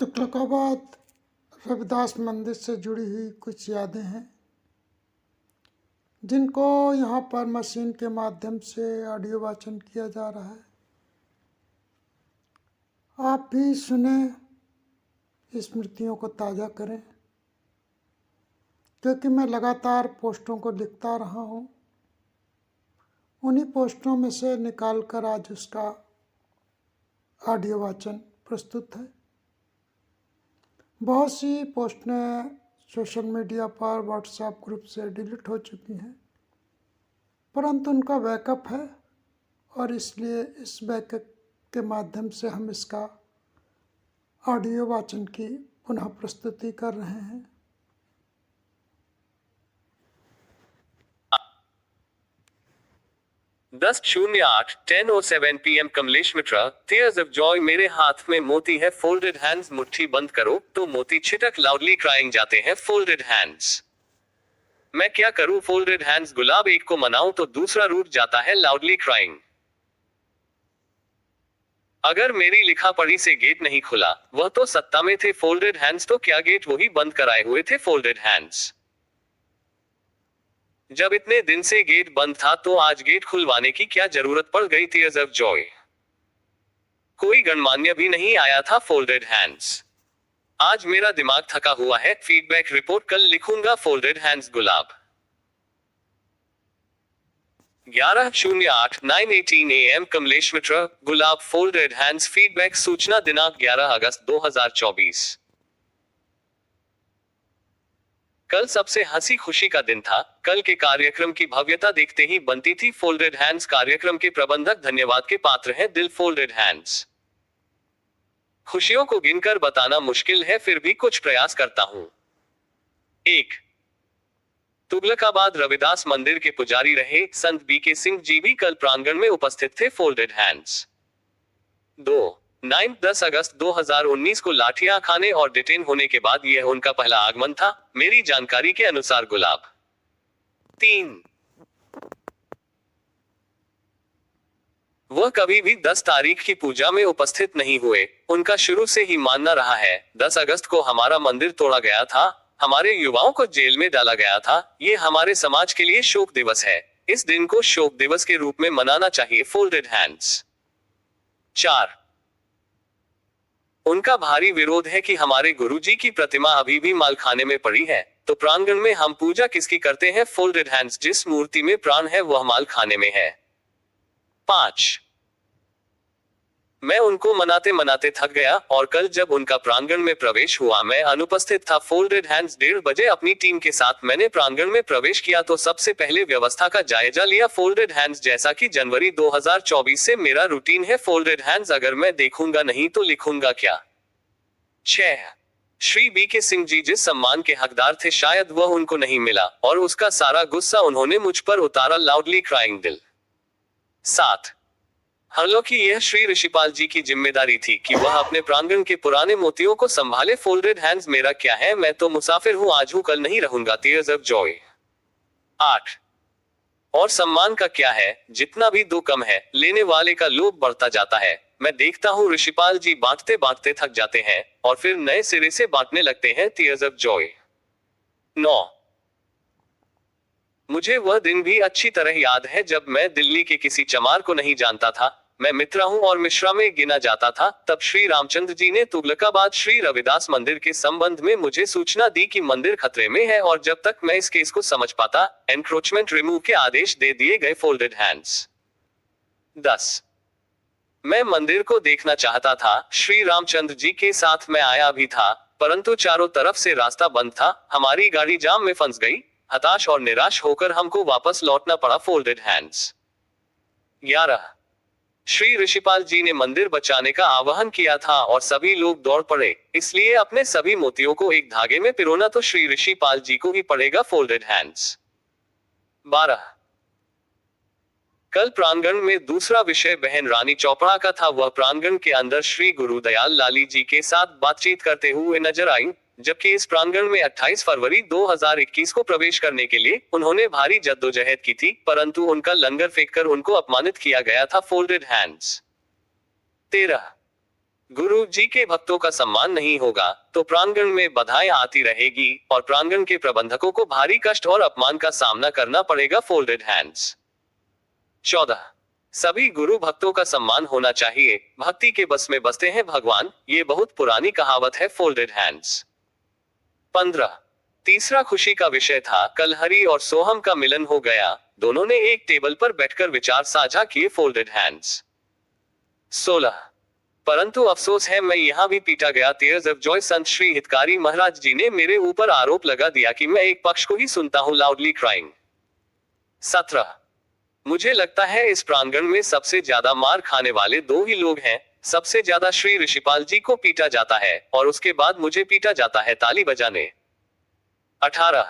तुगलकाबाद रविदास मंदिर से जुड़ी हुई कुछ यादें हैं जिनको यहाँ पर मशीन के माध्यम से ऑडियो वाचन किया जा रहा है। आप भी सुने, स्मृतियों को ताज़ा करें, क्योंकि मैं लगातार पोस्टों को लिखता रहा हूँ। उन्हीं पोस्टों में से निकालकर आज उसका ऑडियो वाचन प्रस्तुत है। बहुत सी पोस्टें सोशल मीडिया पर व्हाट्सएप ग्रुप से डिलीट हो चुकी हैं, परंतु उनका बैकअप है और इसलिए इस बैकअप के माध्यम से हम इसका ऑडियो वाचन की पुनः प्रस्तुति कर रहे हैं। दस 10:07 PM Kamlesh Mitra, tears of Joy. मेरे हाथ में मोती है, फोल्डेड हैंड्स। मुट्ठी बंद करो तो मोती छिटक, लाउडली क्राइंग जाते हैं फोल्डेड हैंड्स। मैं क्या करूं फोल्डेड हैंड्स, गुलाब एक को मनाऊं तो दूसरा रूठ जाता है, लाउडली क्राइंग। अगर मेरी लिखा पढ़ी से गेट नहीं खुला, वह तो सत्ता में थे फोल्डेड हैंड्स, तो क्या गेट वही बंद कराए हुए थे फोल्डेड हैंड्स। जब इतने दिन से गेट बंद था तो आज गेट खुलवाने की क्या जरूरत पड़ गई, टीयर्स ऑफ जॉय। कोई गणमान्य भी नहीं आया था फोल्डेड हैंड्स। आज मेरा दिमाग थका हुआ है, फीडबैक रिपोर्ट कल लिखूंगा, folded hands gulab. 11:08 9:18 AM Kamlesh Mitra, gulab folded hands. Feedback सूचना दिनांक 11 अगस्त 2024। कल सबसे हंसी खुशी का दिन था। कल के कार्यक्रम की भव्यता देखते ही बनती थी फोल्डेड हैंड्स। कार्यक्रम के प्रबंधक धन्यवाद के पात्र हैं, दिल फोल्डेड हैंड्स। खुशियों को गिनकर बताना मुश्किल है, फिर भी कुछ प्रयास करता हूं। 1. तुगलकाबाद रविदास मंदिर के पुजारी रहे संत बीके सिंह जी भी कल प्रांगण में उपस्थित थे फोल्डेड हैंड्स। 2. 10 अगस्त 2019 को लाठियां खाने और डिटेन होने के बाद यह उनका पहला आगमन था, मेरी जानकारी के अनुसार गुलाब। 3. वह कभी भी 10 तारीख की पूजा में उपस्थित नहीं हुए। उनका शुरू से ही मानना रहा है, 10 अगस्त को हमारा मंदिर तोड़ा गया था, हमारे युवाओं को जेल में डाला गया था, ये हमारे समाज के लिए शोक दिवस है, इस दिन को शोक दिवस के रूप में मनाना चाहिए, फोल्डेड हैंड्स। 4. उनका भारी विरोध है कि हमारे गुरुजी की प्रतिमा अभी भी मालखाने में पड़ी है, तो प्रांगण में हम पूजा किसकी करते हैं, फोल्डेड हैंड्स। जिस मूर्ति में प्राण है वह मालखाने में है। 5. मैं उनको मनाते मनाते थक गया और कल जब उनका प्रांगण में प्रवेश हुआ मैं अनुपस्थित था, फोल्डेड हैंड्स। 1:30 बजे अपनी टीम के साथ मैंने प्रांगण में प्रवेश किया तो सबसे पहले व्यवस्था का जायजा लिया, फोल्डेड हैंड्स। जैसा कि जनवरी 2024 से मेरा रूटीन है, फोल्डेड हैंड्स। अगर मैं देखूंगा नहीं तो लिखूंगा क्या। 6. श्री बीके सिंह जी जिस सम्मान के हकदार थे शायद वह उनको नहीं मिला और उसका सारा गुस्सा उन्होंने मुझ पर उतारा, लाउडली क्राइंग, दिल। 7. हालांकि यह श्री ऋषिपाल जी की जिम्मेदारी थी कि वह अपने प्रांगण के पुराने मोतियों को संभाले, फोल्डेड हैंड्स। मेरा क्या है, मैं तो मुसाफिर हूं, आज हूं कल नहीं रहूंगा, टीयर्स ऑफ जॉय। 8. और सम्मान का क्या है, जितना भी दो कम है, लेने वाले का लोभ बढ़ता जाता है। मैं देखता हूं ऋषिपाल जी बांटते बांटते थक जाते हैं और फिर नए सिरे से बांटने लगते हैं, टीयर्स ऑफ जॉय। 9. मुझे वह दिन भी अच्छी तरह याद है जब मैं दिल्ली के किसी चमार को नहीं जानता था, मैं मित्रा हूं और मिश्रा में गिना जाता था। तब श्री रामचंद्र जी ने तुगलकाबाद श्री रविदास मंदिर के संबंध में मुझे सूचना दी कि मंदिर खतरे में है और जब तक मैं इस केस को समझ पाता, एनक्रोचमेंट रिमूव के आदेश दे दिए गए, फोल्डेड हैंड्स। 10. मैं मंदिर को देखना चाहता था, श्री रामचंद्र जी के साथ मैं आया भी था, परंतु चारों तरफ से रास्ता बंद था, हमारी गाड़ी जाम में फंस गई, हताश और निराश होकर हमको वापस लौटना पड़ा, फोल्डेड हैंड्स। 11. श्री ऋषिपाल जी ने मंदिर बचाने का आह्वान किया था और सभी लोग दौड़ पड़े, इसलिए अपने सभी मोतियों को एक धागे में पिरोना तो श्री ऋषिपाल जी को ही पड़ेगा, फोल्डेड हैंड्स। 12. कल प्रांगण में दूसरा विषय बहन रानी चोपड़ा का था। वह प्रांगण के अंदर श्री गुरुदयाल लाली जी के साथ बातचीत करते हुए नजर आई, जबकि इस प्रांगण में 28 फरवरी 2021 को प्रवेश करने के लिए उन्होंने भारी जद्दोजहद की थी, परंतु उनका लंगर फेंककर उनको अपमानित किया गया था, फोल्डेड हैंड्स। 13. गुरु जी के भक्तों का सम्मान नहीं होगा तो प्रांगण में बाधाएं आती रहेगी और प्रांगण के प्रबंधकों को भारी कष्ट और अपमान का सामना करना पड़ेगा। Folded hands. 14। सभी गुरु भक्तों का सम्मान होना चाहिए, भक्ति के बस में बसते हैं भगवान, ये बहुत पुरानी कहावत है। Folded hands. 15। तीसरा खुशी का विषय था, कल हरि और सोहम का मिलन हो गया, दोनों ने एक टेबल पर बैठकर विचार साझा किए। Folded hands. 16। परंतु अफसोस है, मैं यहाँ भी पीटा गया। Tears of Joy. संत श्री हितकारी महाराज जी ने मेरे ऊपर आरोप लगा दिया कि मैं एक पक्ष को ही सुनता हूँ, लाउडली क्राइंग। 17। मुझे लगता है इस प्रांगण में सबसे ज्यादा मार खाने वाले दो ही लोग हैं, सबसे ज्यादा श्री ऋषिपाल जी को पीटा जाता है और उसके बाद मुझे पीटा जाता है ताली बजाने। 18।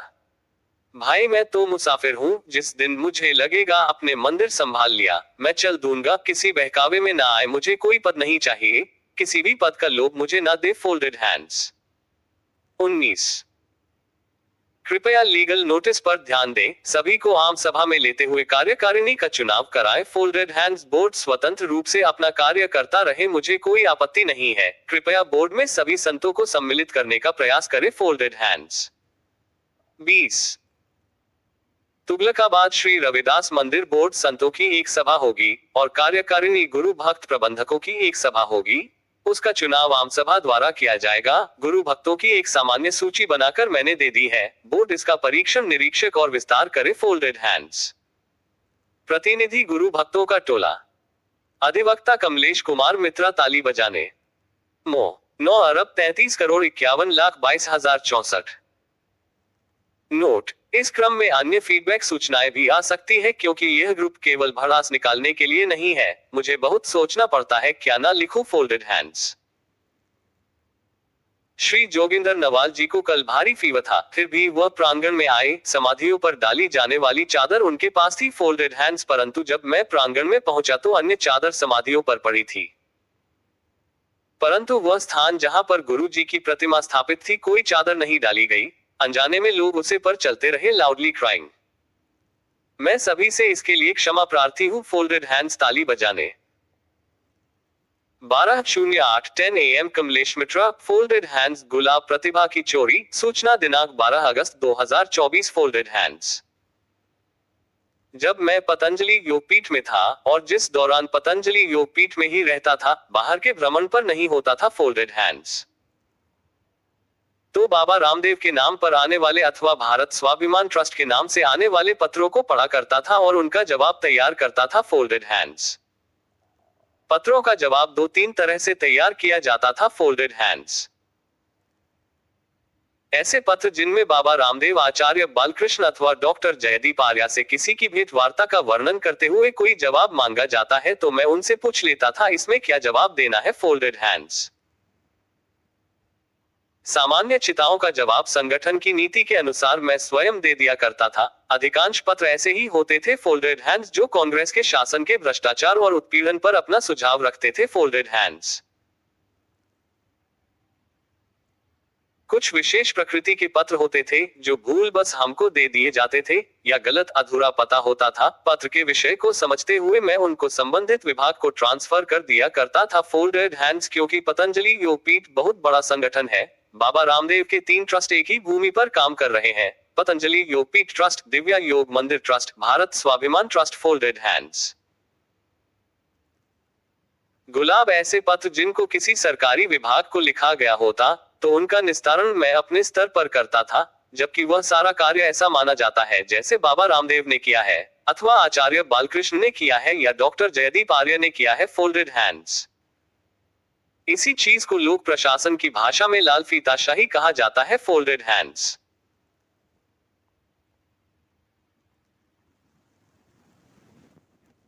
भाई मैं तो मुसाफिर हूँ, जिस दिन मुझे लगेगा अपने मंदिर संभाल लिया, मैं चल दूंगा, किसी बहकावे में ना आए, मुझे कोई पद नहीं चाहिए, किसी भी पद का लोभ मुझे ना दे। Folded hands. 19। कृपया लीगल नोटिस पर ध्यान दें, सभी को आम सभा में लेते हुए कार्यकारिणी का चुनाव कराएं। Folded hands. बोर्ड स्वतंत्र रूप से अपना कार्य करता रहे, मुझे कोई आपत्ति नहीं है, कृपया बोर्ड में सभी संतों को सम्मिलित करने का प्रयास करें। Folded hands. 20। तुगलकाबाद श्री रविदास मंदिर बोर्ड संतों की एक सभा होगी और कार्यकारिणी गुरु भक्त प्रबंधकों की एक सभा होगी, उसका चुनाव आम सभा द्वारा किया जाएगा। गुरु भक्तों की एक सामान्य सूची बनाकर मैंने दे दी है, बोर्ड इसका परीक्षण, निरीक्षक और विस्तार करे। Folded hands. प्रतिनिधि गुरु भक्तों का टोला। अधिवक्ता कमलेश कुमार मित्रा ताली बजाने। मो 9 अरब 33 करोड़ 51 लाख 22,064। नोट, इस क्रम में अन्य फीडबैक सूचनाएं भी आ सकती है क्योंकि यह ग्रुप केवल भड़ास निकालने के लिए नहीं है, मुझे बहुत सोचना पड़ता है क्या ना लिखूं। Folded hands. श्री जोगिंदर नवाल जी को कल भारी फीवर था, फिर भी वह प्रांगण में आए, समाधियों पर डाली जाने वाली चादर उनके पास थी। Folded hands. परंतु जब मैं प्रांगण में पहुंचा तो अन्य चादर समाधियों पर पड़ी थी, परंतु वह स्थान जहां पर गुरु जी की प्रतिमा स्थापित थी कोई चादर नहीं डाली गई, अनजाने में लोग उसे पर चलते रहे, लाउडली क्राइंग। मैं सभी से इसके लिए क्षमा प्रार्थी हूँ। Folded hands. ताली बजाने। 12:08 10 AM Kamlesh Mitra. Folded hands. गुलाब प्रतिभा की चोरी। सूचना दिनांक 12 अगस्त 2024। Folded hands. जब मैं पतंजलि योगपीठ में था और जिस दौरान पतंजलि योगपीठ में ही रहता था, बाहर के भ्रमण पर नहीं होता था। Folded hands. तो बाबा रामदेव के नाम पर आने वाले अथवा भारत स्वाभिमान ट्रस्ट के नाम से आने वाले पत्रों को पढ़ा करता था और उनका जवाब तैयार करता था। Folded hands. पत्रों का जवाब 2-3 तरह से तैयार किया जाता था। Folded hands. ऐसे पत्र जिनमें बाबा रामदेव, आचार्य बालकृष्ण अथवा डॉक्टर जयदीप आर्या से किसी की भेंट वार्ता का वर्णन करते हुए कोई जवाब मांगा जाता है तो मैं उनसे पूछ लेता था इसमें क्या जवाब देना है। Folded hands. सामान्य चिताओं का जवाब संगठन की नीति के अनुसार मैं स्वयं दे दिया करता था। अधिकांश पत्र ऐसे ही होते थे। Folded hands. जो कांग्रेस के शासन के भ्रष्टाचार और उत्पीड़न पर अपना सुझाव रखते थे। Folded hands. कुछ विशेष प्रकृति के पत्र होते थे जो भूल बस हमको दे दिए जाते थे या गलत अधूरा पता होता था। पत्र के विषय को समझते हुए मैं उनको संबंधित विभाग को ट्रांसफर कर दिया करता था। Folded hands. क्योंकि पतंजलि योगपीठ बहुत बड़ा संगठन है, बाबा रामदेव के 3 ट्रस्ट एक ही भूमि पर काम कर रहे हैं, पतंजलि योगपीठ ट्रस्ट, दिव्या योग मंदिर trust, Bharat Swabhiman trust. Folded hands. गुलाब। ऐसे पत्र जिनको किसी सरकारी विभाग को लिखा गया होता तो उनका निस्तारण मैं अपने स्तर पर करता था, जबकि वह सारा कार्य ऐसा माना जाता है जैसे बाबा रामदेव ने किया है अथवा आचार्य बालकृष्ण ने किया है या डॉक्टर जयदीप आर्य ने किया है। Folded hands. इसी चीज को लोक प्रशासन की भाषा में लाल फीताशाही कहा जाता है। Folded hands.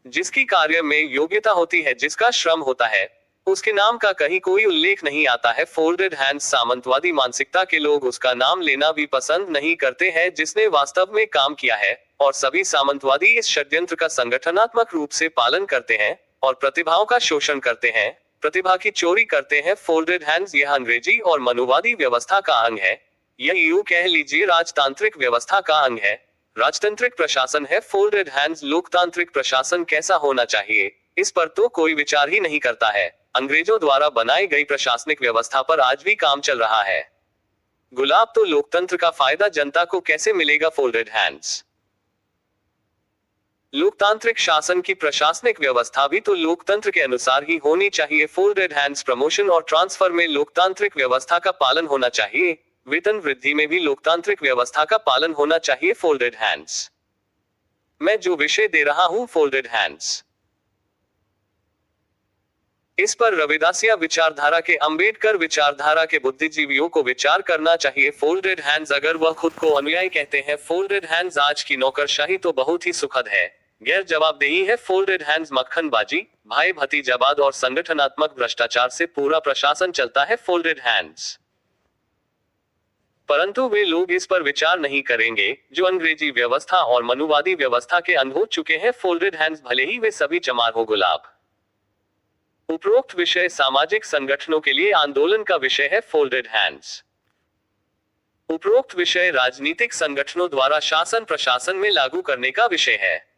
जिसकी कार्य में योग्यता होती है, जिसका श्रम होता है, उसके नाम का कहीं कोई उल्लेख नहीं आता है। Folded hands. सामंतवादी मानसिकता के लोग उसका नाम लेना भी पसंद नहीं करते हैं जिसने वास्तव में काम किया है, और सभी सामंतवादी इस षड्यंत्र का संगठनात्मक रूप से पालन करते हैं और प्रतिभाओं का शोषण करते हैं, प्रतिभा की चोरी करते हैं। Folded hands. यह अंग्रेजी और मनुवादी व्यवस्था का अंग है, यह यूं कह लीजिए राजतांत्रिक व्यवस्था का अंग है, राजतांत्रिक प्रशासन है। Folded hands. लोकतांत्रिक प्रशासन कैसा होना चाहिए, इस पर तो कोई विचार ही नहीं करता है। अंग्रेजों द्वारा बनाई गई प्रशासनिक व्यवस्था पर आज भी काम चल रहा है। गुलाब तो लोकतंत्र का फायदा जनता को कैसे मिलेगा? Folded hands. लोकतांत्रिक शासन की प्रशासनिक व्यवस्था भी तो लोकतंत्र के अनुसार ही होनी चाहिए। Folded hands. प्रमोशन और ट्रांसफर में लोकतांत्रिक व्यवस्था का पालन होना चाहिए। वेतन वृद्धि में भी लोकतांत्रिक व्यवस्था का पालन होना चाहिए। Folded hands. मैं जो विषय दे रहा हूं, फोल्डेड हैंड्स, इस पर रविदासिया विचारधारा के अंबेडकर विचारधारा के बुद्धिजीवियों को विचार करना चाहिए। Folded hands. अगर वह खुद को अनुयायी कहते हैं फोल्डेड हैंड्स, आज की नौकरशाही तो बहुत ही सुखद है, गैर जवाबदेही है। Folded hands. मक्खनबाजी, भाई भतीजावाद और संगठनात्मक भ्रष्टाचार से पूरा प्रशासन चलता है। Folded hands. परंतु वे लोग इस पर विचार नहीं करेंगे जो अंग्रेजी व्यवस्था और मनुवादी व्यवस्था के अंध हो चुके हैं। Folded hands. भले ही वे सभी चमार हो गुलाब। उपरोक्त विषय सामाजिक संगठनों के लिए आंदोलन का विषय है। Folded hands. उपरोक्त विषय राजनीतिक संगठनों द्वारा शासन प्रशासन में लागू करने का विषय है।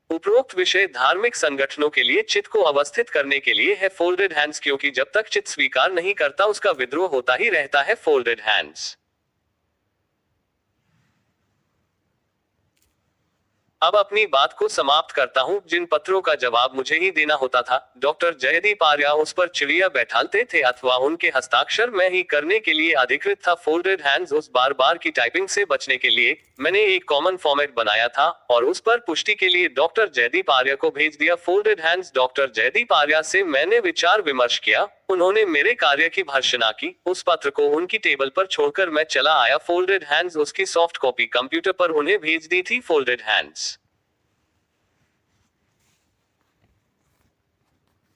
उपरोक्त विषय धार्मिक संगठनों के लिए चित्त को अवस्थित करने के लिए है। Folded hands. क्योंकि जब तक चित्त स्वीकार नहीं करता उसका विद्रोह होता ही रहता है। Folded hands. अब अपनी बात को समाप्त करता हूं। जिन पत्रों का जवाब मुझे ही देना होता था, डॉक्टर जयदीप आर्या उस पर चिड़िया बैठालते थे अथवा उनके हस्ताक्षर मैं ही करने के लिए अधिकृत था। Folded hands. उस बार बार की टाइपिंग से बचने के लिए मैंने एक कॉमन फॉर्मेट बनाया था और उस पर पुष्टि के लिए डॉक्टर जयदीप आर्या को भेज दिया। Folded hands. Doctor Jaideep Arya से मैंने विचार विमर्श किया, उन्होंने मेरे कार्य की भर्त्सना की। उस पत्र को उनकी टेबल पर छोड़कर मैं चला आया। Folded hands. उसकी सॉफ्ट कॉपी कंप्यूटर पर उन्हें भेज दी थी। Folded hands.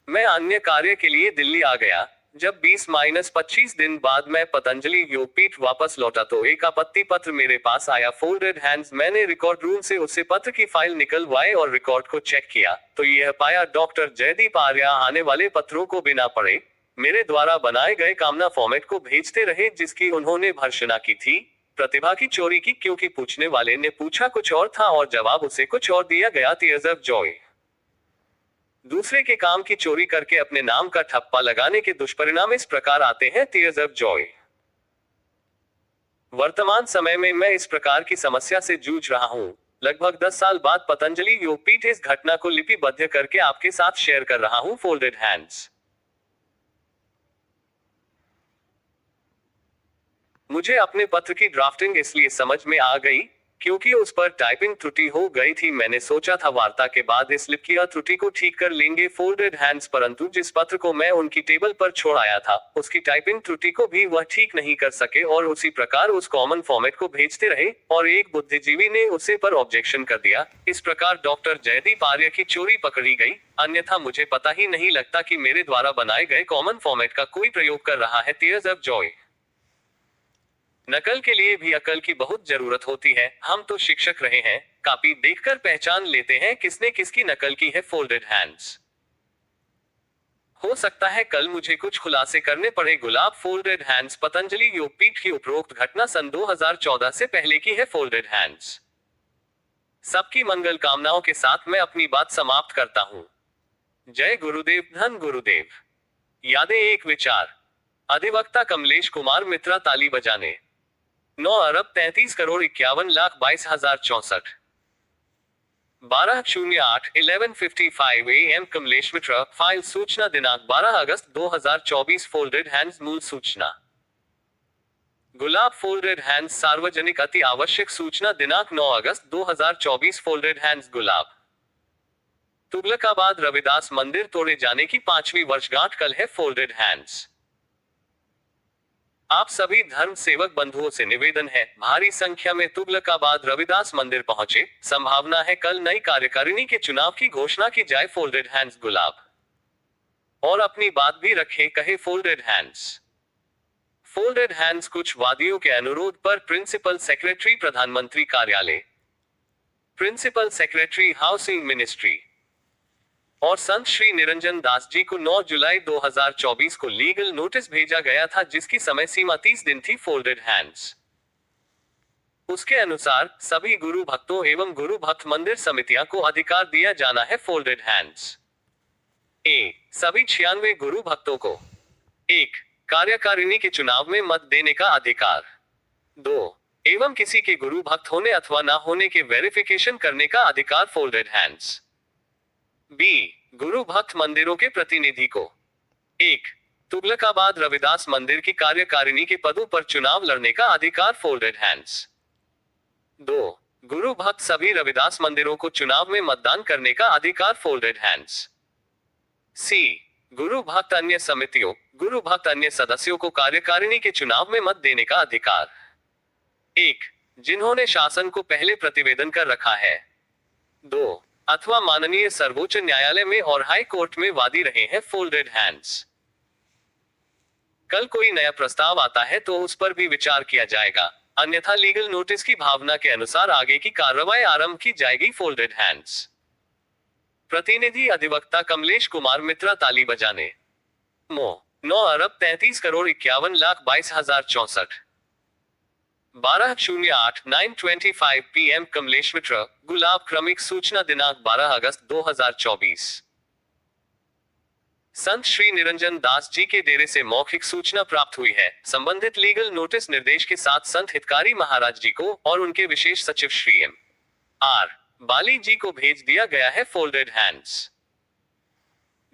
मैं अन्य कार्य के लिए दिल्ली आ गया। जब 20-25 दिन बाद मैं पतंजलि योगपीठ वापस लौटा तो एक आपत्ति पत्र मेरे पास आया। Folded hands. मैंने रिकॉर्ड रूम से उसे पत्र की फाइल निकलवाई और रिकॉर्ड को चेक किया तो यह पाया डॉक्टर जयदीप आर्या आने वाले पत्रों को बिना पढ़े मेरे द्वारा बनाए गए कामना फॉर्मेट को भेजते रहे जिसकी उन्होंने भर्त्सना की थी। प्रतिभा की चोरी की, क्योंकि पूछने वाले ने पूछा कुछ और था और जवाब उसे कुछ और दिया गया। Tears of Joy. दूसरे के काम की चोरी करके अपने नाम का ठप्पा लगाने के दुष्परिणाम इस प्रकार आते हैं। Tears of Joy. वर्तमान समय में मैं इस प्रकार की समस्या से जूझ रहा हूं। लगभग 10 साल बाद पतंजलि योगपीठ इस घटना को लिपिबद्ध करके आपके साथ शेयर कर रहा हूं। Folded hands. मुझे अपने पत्र की ड्राफ्टिंग इसलिए समझ में आ गई क्योंकि उस पर टाइपिंग त्रुटि हो गई थी। मैंने सोचा था वार्ता के बाद इस लिप की त्रुटि को ठीक कर लेंगे। Folded hands. परंतु जिस पत्र को मैं उनकी टेबल पर छोड़ आया था उसकी टाइपिंग त्रुटि को भी वह ठीक नहीं कर सके और उसी प्रकार उस कॉमन फॉर्मेट को भेजते रहे और एक बुद्धिजीवी ने उसे पर ऑब्जेक्शन कर दिया। इस प्रकार डॉक्टर जयदीप आर्य की चोरी पकड़ी गई। अन्यथा मुझे पता ही नहीं लगता कि मेरे द्वारा बनाए गए कॉमन फॉर्मेट का कोई प्रयोग कर रहा है। Tears of Joy. नकल के लिए भी अकल की बहुत जरूरत होती है। हम तो शिक्षक रहे हैं, कॉपी देखकर पहचान लेते हैं किसने किसकी नकल की है। Folded hands. हो सकता है कल मुझे कुछ खुलासे करने पड़े। गुलाब। Folded hands. पतंजलि योगपीठ की उपरोक्त घटना सन 2014 से पहले की है। Folded hands. सबकी मंगल कामनाओं के साथ मैं अपनी बात समाप्त करता हूं। जय गुरुदेव। धन गुरुदेव। यादें। एक विचार। अधिवक्ता कमलेश कुमार मित्रा। ताली बजाने। 9,33,51,22,064 12:08 AM। कमलेश मित्रा। फाइल सूचना दिनांक 12 अगस्त 2024। Folded hands. मूल सूचना। गुलाब। Folded hands. सार्वजनिक अति आवश्यक सूचना दिनांक 9 अगस्त 2024। Folded hands. गुलाब। तुगलकाबाद रविदास मंदिर तोड़े जाने की 5वीं वर्षगांठ कल है। Folded hands. आप सभी धर्म सेवक बंधुओं से निवेदन है, भारी संख्या में तुगलकाबाद रविदास मंदिर पहुंचे। संभावना है कल नई कार्यकारिणी के चुनाव की घोषणा की जाए। Folded hands. गुलाब। और अपनी बात भी रखें, कहे फोल्डेड हैंड्स। Folded hands. कुछ वादियों के अनुरोध पर प्रिंसिपल सेक्रेटरी प्रधानमंत्री कार्यालय, प्रिंसिपल सेक्रेटरी हाउसिंग मिनिस्ट्री और संत श्री निरंजन दास जी को 9 जुलाई 2024 को लीगल नोटिस भेजा गया था जिसकी समय सीमा 30 दिन थी। Folded hands. उसके अनुसार सभी गुरु भक्तों एवं गुरु भक्त मंदिर समितियां को अधिकार दिया जाना है। Folded hands. ए, सभी 96 गुरु भक्तों को 1. कार्यकारिणी के चुनाव में मत देने का अधिकार। 2. एवं किसी के गुरु भक्त होने अथवा ना होने के वेरिफिकेशन करने का अधिकार फोल्डेड हैंड्स। बी. गुरु भक्त मंदिरों के प्रतिनिधि को 1. तुगलकाबाद रविदास मंदिर की कार्यकारिणी के पदों पर चुनाव लड़ने का अधिकार फोल्डेड हैंड्स। 2. गुरु भक्त सभी रविदास मंदिरों को चुनाव में मतदान करने का अधिकार फोल्डेड हैंड्स। सी. गुरु भक्त अन्य समितियों, गुरु भक्त अन्य सदस्यों को कार्यकारिणी के चुनाव में मत देने का अधिकार। 1. जिन्होंने शासन को पहले प्रतिवेदन कर रखा है। 2. अथवा माननीय सर्वोच्च न्यायालय में और हाई कोर्ट में वादी रहे हैं फोल्डेड हैंड्स। कल कोई नया प्रस्ताव आता है तो उस पर भी विचार किया जाएगा, अन्यथा लीगल नोटिस की भावना के अनुसार आगे की कार्रवाई आरंभ की जाएगी फोल्डेड हैंड्स। प्रतिनिधि अधिवक्ता कमलेश कुमार मित्रा, ताली बजाने। मो 9,33,51,22,064 12:08 PM कमलेश मित्रा, गुलाब। क्रमिक सूचना दिनांक 12 अगस्त 2024। संत श्री निरंजन दास जी के डेरे से मौखिक सूचना प्राप्त हुई है। संबंधित लीगल नोटिस निर्देश के साथ संत हितकारी महाराज जी को और उनके विशेष सचिव श्री एम आर बाली जी को भेज दिया गया है फोल्डेड हैंड्स।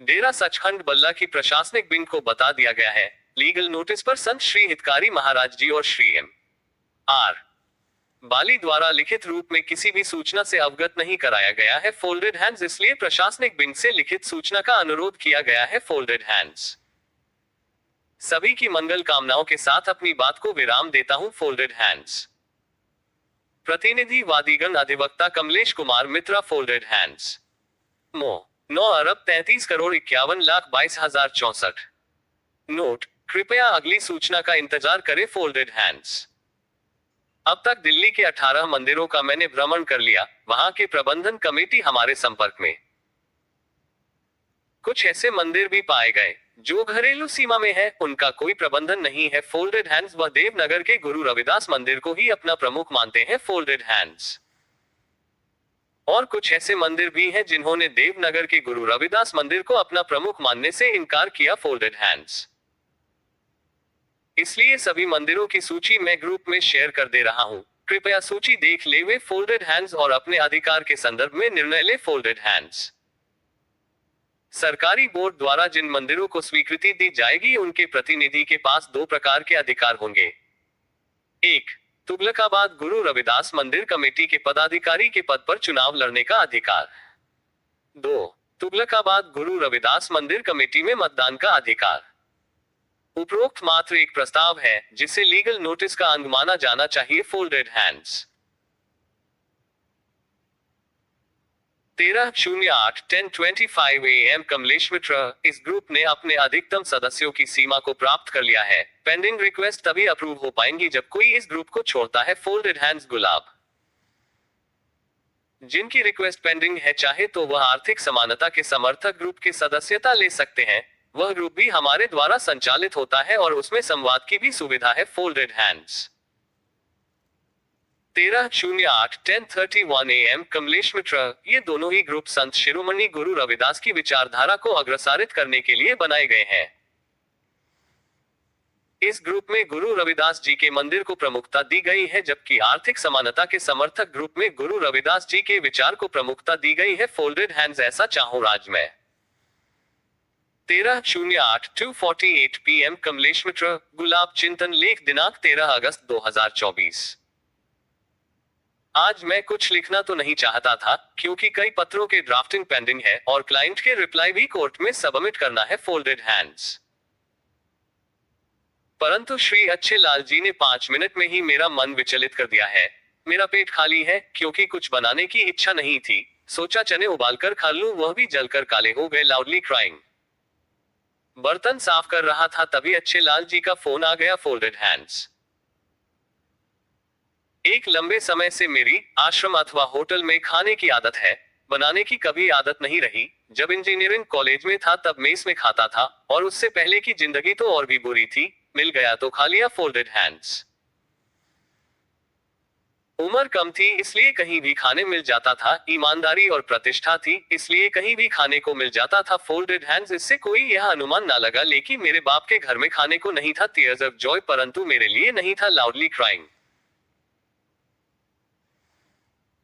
डेरा सचखंड बल्ला की प्रशासनिक विंग को बता दिया गया है, लीगल नोटिस पर संत श्री हितकारी महाराज जी और श्री एम आर बाली द्वारा लिखित रूप में किसी भी सूचना से अवगत नहीं कराया गया है फोल्डेड हैंड्स, इसलिए प्रशासनिक विंग से लिखित सूचना का अनुरोध किया गया है फोल्डेड हैंड्स। सभी की मंगल कामनाओं के साथ अपनी बात को विराम देता हूं फोल्डेड हैंड्स। प्रतिनिधि वादीगण अधिवक्ता कमलेश कुमार मित्रा, फोल्डेड हैंड्स। मो 9,33,51,22,064। नोट: कृपया अगली सूचना का इंतजार करें फोल्डेड हैंड्स। अब तक दिल्ली के 18 मंदिरों का मैंने भ्रमण कर लिया, वहां के प्रबंधन कमेटी हमारे संपर्क में। कुछ ऐसे मंदिर भी पाए गए जो घरेलू सीमा में है, उनका कोई प्रबंधन नहीं है फोल्डेड हैंड्स। वह देवनगर के गुरु रविदास मंदिर को ही अपना प्रमुख मानते हैं फोल्डेड हैंड्स। और कुछ ऐसे मंदिर भी हैं जिन्होंने देवनगर के गुरु रविदास मंदिर को अपना प्रमुख मानने से इनकार किया फोल्डेड हैंड्स। इसलिए सभी मंदिरों की सूची मैं ग्रुप में शेयर कर दे रहा हूं, कृपया सूची देख ले वे फोल्डेड हैंड्स और अपने अधिकार के संदर्भ में निर्णय ले फोल्डेड हैंड्स। सरकारी बोर्ड द्वारा जिन मंदिरों को स्वीकृति दी जाएगी उनके प्रतिनिधि के पास 2 प्रकार के अधिकार होंगे। 1. तुगलकाबाद गुरु रविदास मंदिर कमेटी के पदाधिकारी के पद पर चुनाव लड़ने का अधिकार। 2. तुगलकाबाद गुरु रविदास मंदिर कमेटी में मतदान का अधिकार। उपरोक्त मात्र एक प्रस्ताव है जिसे लीगल नोटिस का अंग माना जाना चाहिए फोल्डेड हैंड्स। 13:08 AM कमलेश मित्रा, इस ग्रुप ने अपने अधिकतम सदस्यों की सीमा को प्राप्त कर लिया है। पेंडिंग रिक्वेस्ट तभी अप्रूव हो पाएंगी जब कोई इस ग्रुप को छोड़ता है फोल्डेड हैंड्स। गुलाब। जिनकी रिक्वेस्ट पेंडिंग है चाहे तो वह आर्थिक समानता के समर्थक ग्रुप की सदस्यता ले सकते हैं। वह ग्रुप भी हमारे द्वारा संचालित होता है और उसमें संवाद की भी सुविधा है फोल्डेड हैंड्स। 13:08 AM कमलेश मित्रा, ये दोनों ही ग्रुप संत शिरोमणि गुरु रविदास की विचारधारा को अग्रसारित करने के लिए बनाए गए हैं। इस ग्रुप में गुरु रविदास जी के मंदिर को प्रमुखता दी गई है, जबकि आर्थिक समानता के समर्थक ग्रुप में गुरु रविदास जी के विचार को प्रमुखता दी गई है फोल्डेड हैंड्स। ऐसा चाहूं राज्य में। 13:08 PM कमलेश मित्रा, गुलाब। चिंतन लेख दिनांक 13 अगस्त 2024। आज मैं कुछ लिखना तो नहीं चाहता था क्योंकि कई पत्रों के ड्राफ्टिंग पेंडिंग है और क्लाइंट के रिप्लाई भी कोर्ट में सबमिट करना है फोल्डेड हैंड्स। परंतु श्री अच्छे लाल जी ने 5 मिनट में ही मेरा मन विचलित कर दिया है। मेरा पेट खाली है क्योंकि कुछ बनाने की इच्छा नहीं थी। सोचा चने उबालकर खा लूं, वह भी जलकर काले हो गए। Loudly crying. बर्तन साफ कर रहा था तभी अच्छे लाल जी का फोन आ गया फोल्डेड हैंड्स। एक लंबे समय से मेरी आश्रम अथवा होटल में खाने की आदत है, बनाने की कभी आदत नहीं रही। जब इंजीनियरिंग कॉलेज में था तब मेस में खाता था और उससे पहले की जिंदगी तो और भी बुरी थी। मिल गया तो खा लिया फोल्डेड हैंड्स। उम्र कम थी इसलिए कहीं भी खाने मिल जाता था, ईमानदारी और प्रतिष्ठा थी इसलिए कहीं भी खाने को मिल जाता था। Folded hands. इससे कोई यह अनुमान ना लगा लेकिन मेरे बाप के घर में खाने को नहीं था टीयर्स ऑफ जॉय, परंतु मेरे लिए नहीं था लाउडली क्राइंग।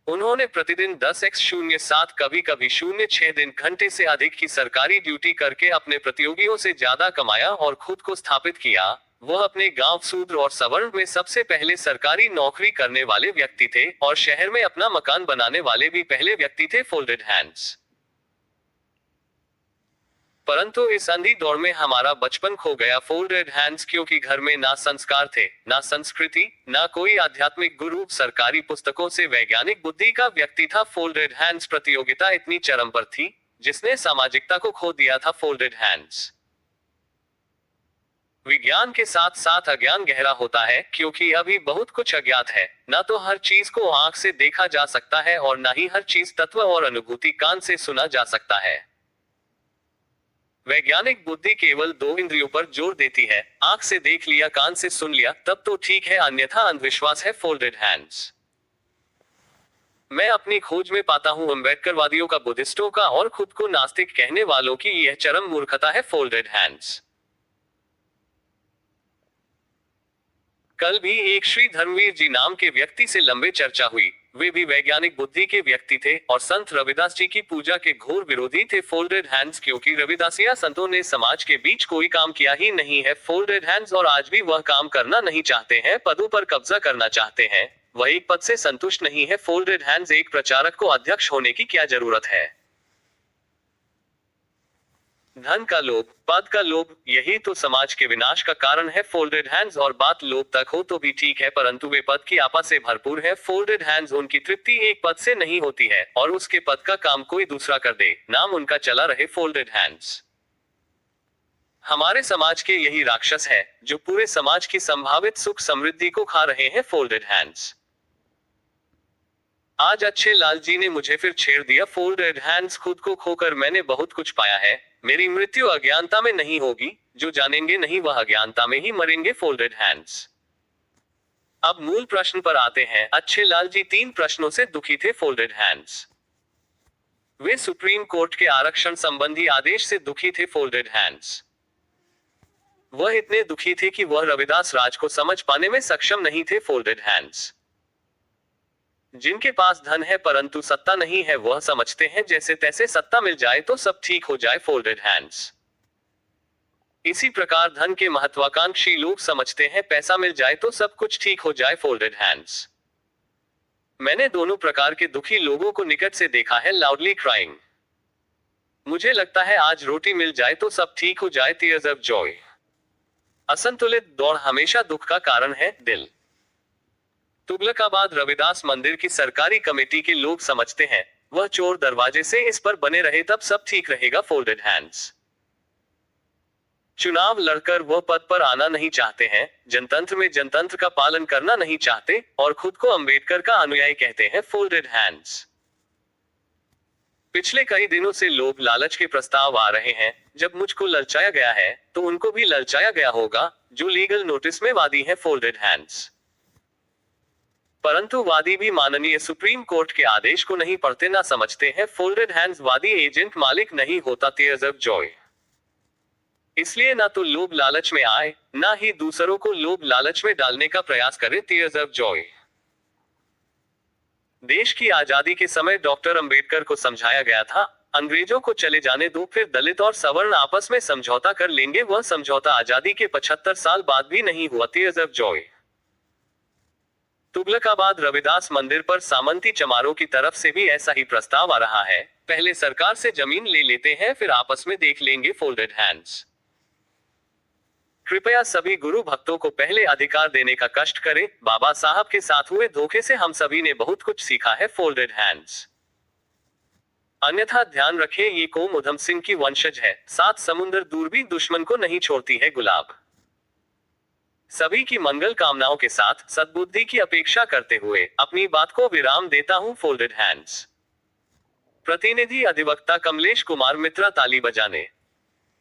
उन्होंने प्रतिदिन 10x07 कभी कभी 06 दिन घंटे से अधिक की सरकारी ड्यूटी करके अपने प्रतियोगियों से ज्यादा कमाया और खुद को स्थापित किया। वह अपने गांव शूद्र और सवर्ण में सबसे पहले सरकारी नौकरी करने वाले व्यक्ति थे और शहर में अपना मकान बनाने वाले भी पहले व्यक्ति थे। Folded hands. परंतु इस अंधी दौड़ में हमारा बचपन खो गया। Folded hands. क्योंकि घर में ना संस्कार थे, ना संस्कृति, ना कोई आध्यात्मिक गुरु, सरकारी पुस्तकों से वैज्ञानिक बुद्धि का व्यक्ति था। Folded hands. प्रतियोगिता इतनी चरम पर थी जिसने सामाजिकता को खो दिया था। Folded hands. विज्ञान के साथ साथ अज्ञान गहरा होता है क्योंकि अभी बहुत कुछ अज्ञात है। ना तो हर चीज को आंख से देखा जा सकता है और ना ही हर चीज तत्व और अनुभूति कान से सुना जा सकता है। वैज्ञानिक बुद्धि केवल 2 इंद्रियों पर जोर देती है, आंख से देख लिया, कान से सुन लिया, तब तो ठीक है, अन्यथा अंधविश्वास है। Folded hands. मैं अपनी खोज में पाता हूं अम्बेडकरवादियों का, बुद्धिस्टों का और खुद को नास्तिक कहने वालों की यह चरम मूर्खता है। Folded hands. कल भी एक श्री धर्मवीर जी नाम के व्यक्ति से लंबे चर्चा हुई। वे भी वैज्ञानिक बुद्धि के व्यक्ति थे और संत रविदास जी की पूजा के घोर विरोधी थे। Folded hands. क्योंकि रविदासिया संतों ने समाज के बीच कोई काम किया ही नहीं है। Folded hands. और आज भी वह काम करना नहीं चाहते हैं, पदों पर कब्जा करना चाहते हैं, वह एक पद से संतुष्ट नहीं है। Folded hands. एक प्रचारक को अध्यक्ष होने की क्या जरूरत है? धन का लोभ, पद का लोभ, यही तो समाज के विनाश का कारण है। Folded hands. और बात लोभ तक हो तो भी ठीक है, परंतु वे पद की आपा से भरपूर है। Folded hands. उनकी तृप्ति एक पद से नहीं होती है और उसके पद का काम कोई दूसरा कर दे, नाम उनका चला रहे। Folded hands. हमारे समाज के यही राक्षस है जो पूरे समाज की संभावित सुख समृद्धि को खा रहे हैं। Folded hands. आज अच्छे लाल जी ने मुझे फिर छेड़ दिया। Folded hands. खुद को खोकर मैंने बहुत कुछ पाया है। मेरी मृत्यु अज्ञानता में नहीं होगी, जो जानेंगे नहीं वह अज्ञानता में ही मरेंगे। Folded hands. अब मूल प्रश्न पर आते हैं। अच्छे लाल जी 3 प्रश्नों से दुखी थे। Folded hands. वे सुप्रीम कोर्ट के आरक्षण संबंधी आदेश से दुखी थे। Folded hands. वह इतने दुखी थे कि वह रविदास राज को समझ पाने में सक्षम नहीं थे। Folded hands. जिनके पास धन है परंतु सत्ता नहीं है, वह समझते हैं जैसे तैसे सत्ता मिल जाए तो सब ठीक हो जाए। Folded hands. इसी प्रकार धन के महत्वाकांक्षी लोग समझते हैं पैसा मिल जाए तो सब कुछ ठीक हो जाए। Folded hands. मैंने दोनों प्रकार के दुखी लोगों को निकट से देखा है। Loudly crying. मुझे लगता है आज रोटी मिल जाए तो सब ठीक हो जाए। Tears of Joy. असंतुलित दौड़ हमेशा दुख का कारण है। दिल। तुगलकाबाद रविदास मंदिर की सरकारी कमेटी के लोग समझते हैं वह चोर दरवाजे से इस पर बने रहे तब सब ठीक रहेगा। Folded hands. चुनाव लड़कर वह पद पर आना नहीं चाहते हैं, जनतंत्र में जनतंत्र का पालन करना नहीं चाहते और खुद को अंबेडकर का अनुयायी कहते हैं। Folded hands. पिछले कई दिनों से लोभ लालच के प्रस्ताव आ रहे हैं। जब मुझको ललचाया गया है तो उनको भी ललचाया गया होगा जो लीगल नोटिस में वादी है। Folded hands. परंतु वादी भी माननीय सुप्रीम कोर्ट के आदेश को नहीं पढ़ते, ना समझते हैं। Folded hands. वादी एजेंट मालिक नहीं होता। Tears of Joy. इसलिए ना तो लोभ लालच में आए, ना ही दूसरों को लोभ लालच में डालने का प्रयास करे। Tears of Joy. देश की आजादी के समय डॉक्टर अंबेडकर को समझाया गया था अंग्रेजों को चले जाने दो, फिर दलित और सवर्ण आपस में समझौता कर लेंगे। वह समझौता आजादी के 75 साल बाद भी नहीं हुआ। Tears of joy. Tughlakabad Ravidas मंदिर पर सामंती चमारों की तरफ से भी ऐसा ही प्रस्ताव आ रहा है। पहले सरकार से जमीन ले लेते हैं फिर आपस में देख लेंगे। Folded hands. कृपया सभी गुरु भक्तों को पहले अधिकार देने का कष्ट करें। बाबा साहब के साथ हुए धोखे से हम सभी ने बहुत कुछ सीखा है। Folded hands. अन्यथा ध्यान रखें ये कौम उधम सिंह की वंशज है। 7 समुंदर दूर भी दुश्मन को नहीं छोड़ती है गुलाब। सभी की मंगल कामनाओं के साथ सद्बुद्धि की अपेक्षा करते हुए अपनी बात को विराम देता हूं। Folded hands. प्रतिनिधि अधिवक्ता कमलेश कुमार मित्रा। ताली बजाने।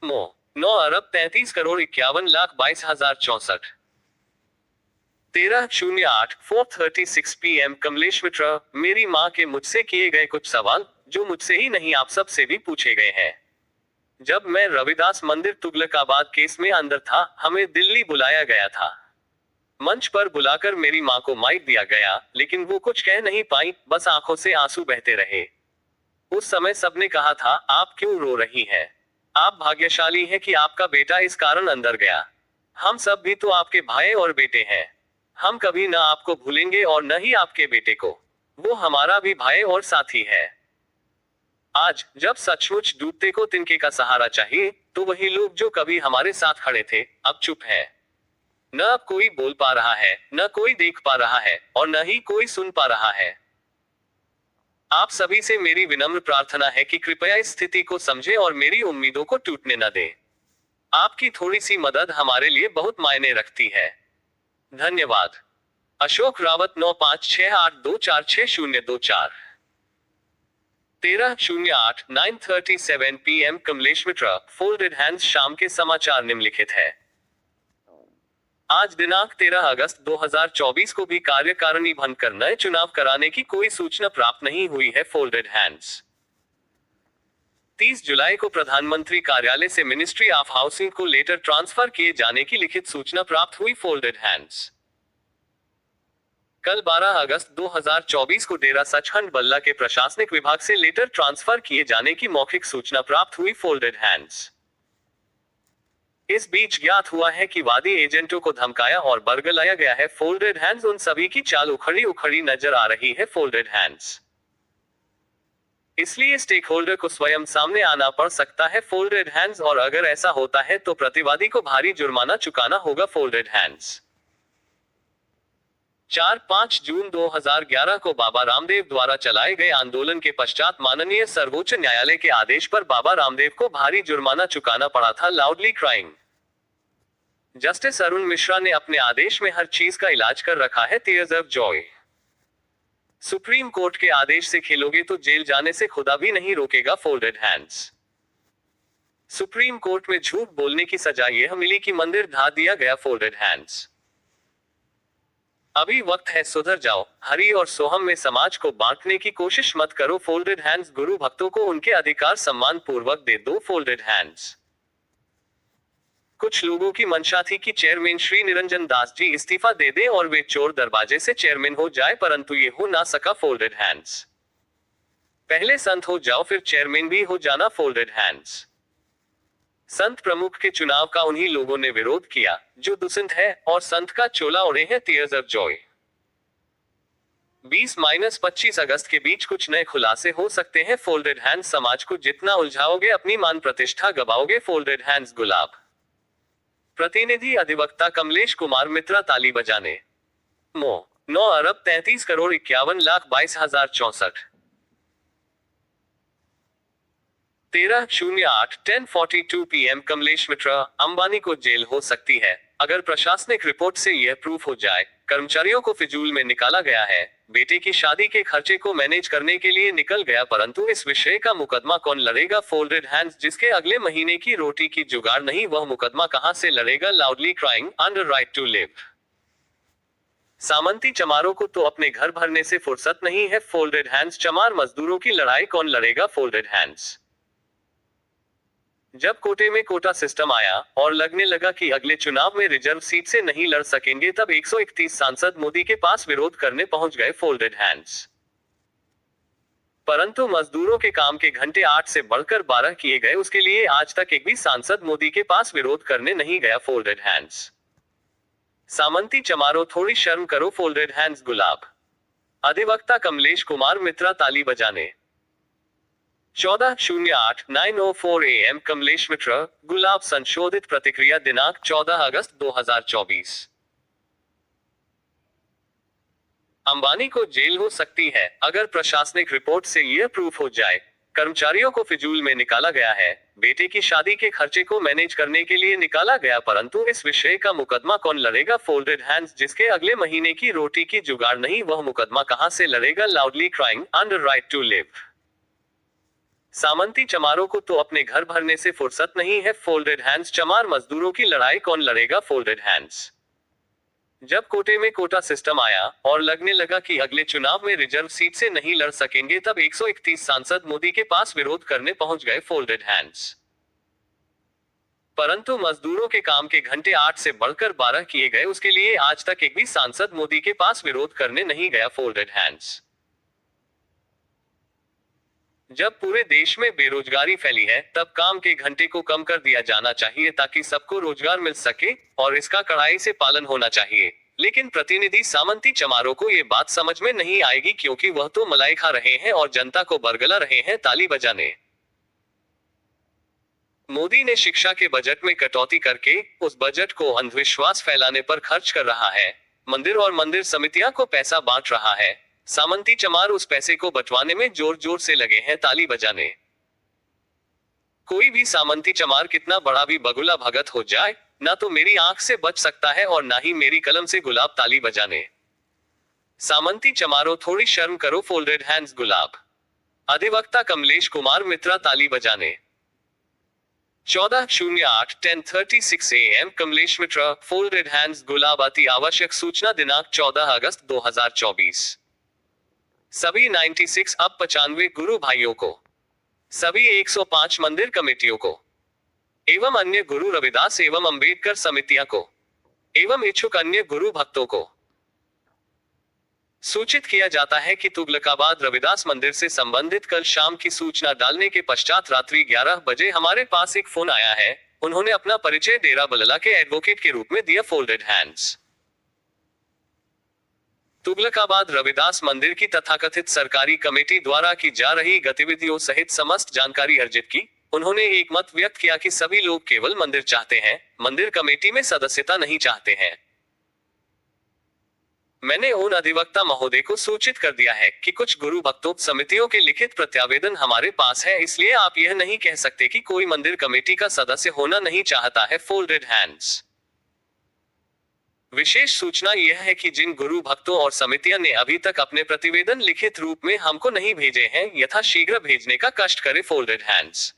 मो 9 अरब 33 करोड़ 51 लाख 22,064। 13/08 4:36 PM कमलेश मिश्रा, मेरी माँ के मुझसे किए गए कुछ सवाल जो मुझसे ही नहीं आप सब से भी पूछे गए हैं। जब मैं रविदास मंदिर तुगलकाबाद केस में अंदर था, हमें दिल्ली बुलाया गया था। मंच पर बुलाकर मेरी माँ को माइक दिया गया, लेकिन वो कुछ कह नहीं पाई, बस आंखों से आंसू बहते रहे। उस समय सबने कहा था, आप क्यों रो रही हैं? आप भाग्यशाली हैं कि आपका बेटा इस कारण अंदर गया। हम सब भी तो आपके भाई और बेटे हैं। हम कभी न आपको भूलेंगे और न ही आपके बेटे को। वो हमारा भी भाई और साथी है। आज जब सचमुच डूबते को तिनके का सहारा चाहिए, तो वही लोग जो कभी हमारे साथ खड़े थे, अब चुप है। न अब कोई बोल पा रहा है, न कोई देख पा रहा है, और न ही कोई सुन पा रहा है। आप सभी से मेरी विनम्र प्रार्थना है कि कृपया इस स्थिति को समझें और मेरी उम्मीदों को टूटने न दें। आपकी थोड़ी सी मदद हमारे लिए बहुत मायने रखती है। धन्यवाद। Ashok Rawat 9568246024 13/08 9:37 PM Kamlesh Mishra, folded hands शाम के समाचार निम्नलिखित है। आज दिनांक 13 अगस्त 2024 को भी कार्यकारिणी भंग कर नए चुनाव कराने की कोई सूचना प्राप्त नहीं हुई है। फोल्डेड हैंड्स 30 जुलाई को प्रधानमंत्री कार्यालय से मिनिस्ट्री ऑफ हाउसिंग को लेटर ट्रांसफर किए जाने की लिखित सूचना प्राप्त हुई। फोल्डेड हैंड्स कल 12 अगस्त 2024 को डेरा सचखंड बल्ला के प्रशासनिक विभाग से लेटर ट्रांसफर किए जाने की मौखिक सूचना प्राप्त हुई। फोल्डेड हैंड्स इस बीच ज्ञात हुआ है कि वादी एजेंटों को धमकाया और बरगलाया गया है। फोल्डेड हैंड्स उन सभी की चाल उखड़ी उखड़ी नजर आ रही है। फोल्डेड हैंड्स इसलिए स्टेक होल्डर को स्वयं सामने आना पड़ सकता है। फोल्डेड हैंड्स और अगर ऐसा होता है तो प्रतिवादी को भारी जुर्माना चुकाना होगा। फोल्डेड हैंड्स 4-5 जून 2011 को बाबा रामदेव द्वारा चलाए गए आंदोलन के पश्चात माननीय सर्वोच्च न्यायालय के आदेश पर बाबा रामदेव को भारी जुर्माना चुकाना पड़ा था। Loudly crying justice Arun Mishra ने अपने आदेश में हर चीज का इलाज कर रखा है। Tears of Joy supreme court के आदेश से खेलोगे तो जेल जाने से खुदा भी नहीं रोकेगा। फोल्डेड हैंड्स सुप्रीम कोर्ट में झूठ बोलने की सजा यह मिली कि मंदिर ढा दिया गया। फोल्डेड हैंड्स अभी वक्त है, सुधर जाओ। हरि और सोहम में समाज को बांटने की कोशिश मत करो। फोल्डेड हैंड्स गुरु भक्तों को उनके अधिकार सम्मान पूर्वक दे दो। फोल्डेड हैंड्स कुछ लोगों की मंशा थी कि चेयरमैन श्री निरंजन दास जी इस्तीफा दे दें और वे चोर दरवाजे से चेयरमैन हो जाए, परंतु ये हो ना सका। फोल्डेड हैंड्स पहले संत हो जाओ फिर चेयरमैन भी हो जाना। फोल्डेड हैंड्स संत प्रमुख के चुनाव का उन्हीं लोगों ने विरोध किया जो दुष्यंत है और संत का चोला ओढ़े हैं। टीयर्स ऑफ जॉय 20-25 अगस्त के बीच कुछ नए खुलासे हो सकते हैं। फोल्डेड हैंड्स समाज को जितना उलझाओगे अपनी मान प्रतिष्ठा गवाओगे। फोल्डेड हैंड्स गुलाब प्रतिनिधि अधिवक्ता कमलेश कुमार मित्रा, ताली बजाने। मो 9 अरब 33 करोड़ 51 लाख 22,064 13/08 10:42 PM कमलेश मिश्रा, अंबानी को जेल हो सकती है अगर प्रशासनिक रिपोर्ट से यह प्रूफ हो जाए कर्मचारियों को फिजूल में निकाला गया है। बेटे की शादी के खर्चे को मैनेज करने के लिए निकल गया, परंतु इस विषय का मुकदमा कौन लड़ेगा। फोल्डेड हैंड्स जिसके अगले महीने की रोटी की जुगाड़ नहीं, वह मुकदमा कहां से लड़ेगा। Loudly crying under right to live सामंती चमारों को तो अपने घर भरने से फुर्सत नहीं है। फोल्डेड हैंड्स चमार मजदूरों की लड़ाई कौन लड़ेगा। फोल्डेड हैंड्स जब कोटे में कोटा सिस्टम आया और लगने लगा कि अगले चुनाव में रिजर्व सीट से नहीं लड़ सकेंगे, तब 131 सांसद मोदी के पास विरोध करने पहुंच गए। फोल्डेड हैंड्स परंतु मजदूरों के काम के घंटे 8 से बढ़कर 12 किए गए, उसके लिए आज तक एक भी सांसद मोदी के पास विरोध करने नहीं गया। फोल्डेड हैंड्स सामंती चमारों थोड़ी शर्म करो। फोल्डेड हैंड्स गुलाब अधिवक्ता कमलेश कुमार मित्रा, ताली बजाने। 14/08 9:04 AM कमलेश मिश्रा, गुलाब संशोधित प्रतिक्रिया दिनांक 14 अगस्त 2024 अंबानी को जेल हो सकती है अगर प्रशासनिक रिपोर्ट से यह प्रूफ हो जाए कर्मचारियों को फिजूल में निकाला गया है। बेटे की शादी के खर्चे को मैनेज करने के लिए निकाला गया, परंतु इस विषय का मुकदमा कौन लड़ेगा। फोल्डेड हैंड्स जिसके अगले महीने की रोटी की जुगाड़ नहीं, वह मुकदमा कहां से लड़ेगा। Loudly crying under right to live सामंती चमारों को तो अपने घर भरने से फुर्सत नहीं है। फोल्डेड हैंड्स चमार मजदूरों की लड़ाई कौन लड़ेगा। फोल्डेड हैंड्स जब कोटे में कोटा सिस्टम आया और लगने लगा कि अगले चुनाव में रिजर्व सीट से नहीं लड़ सकेंगे, तब 131 सांसद मोदी के पास विरोध करने पहुंच गए फोल्डेड हैंड्स। परंतु मजदूरों के काम के घंटे 8 से बढ़कर 12 किए गए, उसके लिए आज तक एक भी सांसद मोदी के पास विरोध करने नहीं गया फोल्डेड हैंड्स। जब पूरे देश में बेरोजगारी फैली है, तब काम के घंटे को कम कर दिया जाना चाहिए ताकि सबको रोजगार मिल सके, और इसका कड़ाई से पालन होना चाहिए। लेकिन प्रतिनिधि सामंती चमारों को ये बात समझ में नहीं आएगी, क्योंकि वह तो मलाई खा रहे हैं और जनता को बरगला रहे हैं ताली बजाने। मोदी ने शिक्षा के बजट में कटौती करके उस बजट को अंधविश्वास फैलाने पर खर्च कर रहा है। मंदिर और मंदिर समितियां को पैसा बांट रहा है। सामंती चमार उस पैसे को बंटवाने में जोर जोर से लगे हैं ताली बजाने। कोई भी सामंती चमार कितना बड़ा भी बगुला भगत हो जाए, ना तो मेरी आंख से बच सकता है और ना ही मेरी कलम से गुलाब ताली बजाने। सामंती चमारों, थोड़ी शर्म करो फोल्डेड हैंड्स गुलाब। अधिवक्ता कमलेश कुमार मित्रा ताली बजाने। 14/08 AM Kamlesh Mitra, folded hands गुलाब। अति आवश्यक सूचना दिनांक 14 अगस्त 2024। सभी 96 अब 95 गुरु भाइयों को, सभी 105 मंदिर कमेटियों को एवं अन्य गुरु रविदास एवं अंबेडकर समितियां को एवं इच्छुक अन्य गुरु भक्तों को सूचित किया जाता है कि तुगलकाबाद रविदास मंदिर से संबंधित कल शाम की सूचना डालने के पश्चात रात्रि 11 बजे हमारे पास एक फोन आया है। उन्होंने अपना परिचय डेरा बलला के एडवोकेट के रूप में दिया फोल्डेड हैंड्स। तुगलकाबाद रविदास मंदिर की तथाकथित सरकारी कमेटी द्वारा की जा रही गतिविधियों सहित समस्त जानकारी अर्जित की। उन्होंने एक मत व्यक्त किया कि सभी लोग केवल मंदिर चाहते हैं, मंदिर कमेटी में सदस्यता नहीं चाहते हैं। मैंने उन अधिवक्ता महोदय को सूचित कर दिया है कि कुछ गुरु भक्तों समितियों के लिखित प्रत्यावेदन हमारे पास है, इसलिए आप यह नहीं कह सकते कि कोई मंदिर कमेटी का सदस्य होना नहीं चाहता है फोल्डेड हैंड्स। विशेष सूचना यह है कि जिन गुरु भक्तों और समितियां ने अभी तक अपने प्रतिवेदन लिखित रूप में हमको नहीं भेजे हैं, यथाशीघ्र भेजने का कष्ट करे फोल्डेड हैंड्स।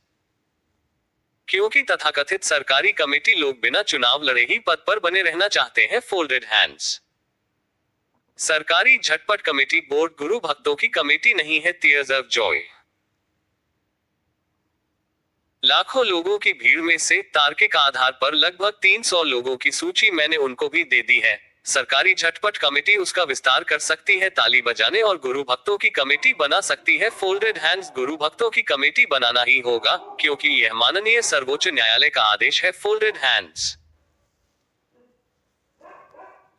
क्योंकि तथाकथित सरकारी कमेटी लोग बिना चुनाव लड़े ही पद पर बने रहना चाहते हैं फोल्डेड हैंड्स। सरकारी झटपट कमेटी बोर्ड गुरु भक्तों की कमेटी नहीं है, टीयर्स ऑफ जॉय। लाखों लोगों की भीड़ में से तार्किक आधार पर लगभग 300 लोगों की सूची मैंने उनको भी दे दी है। सरकारी झटपट कमेटी उसका विस्तार कर सकती है ताली बजाने और गुरु भक्तों की कमेटी बना सकती है फोल्डेड हैंड्स। गुरु भक्तों की कमेटी बनाना ही होगा, क्योंकि यह माननीय सर्वोच्च न्यायालय का आदेश है फोल्डेड हैंड्स।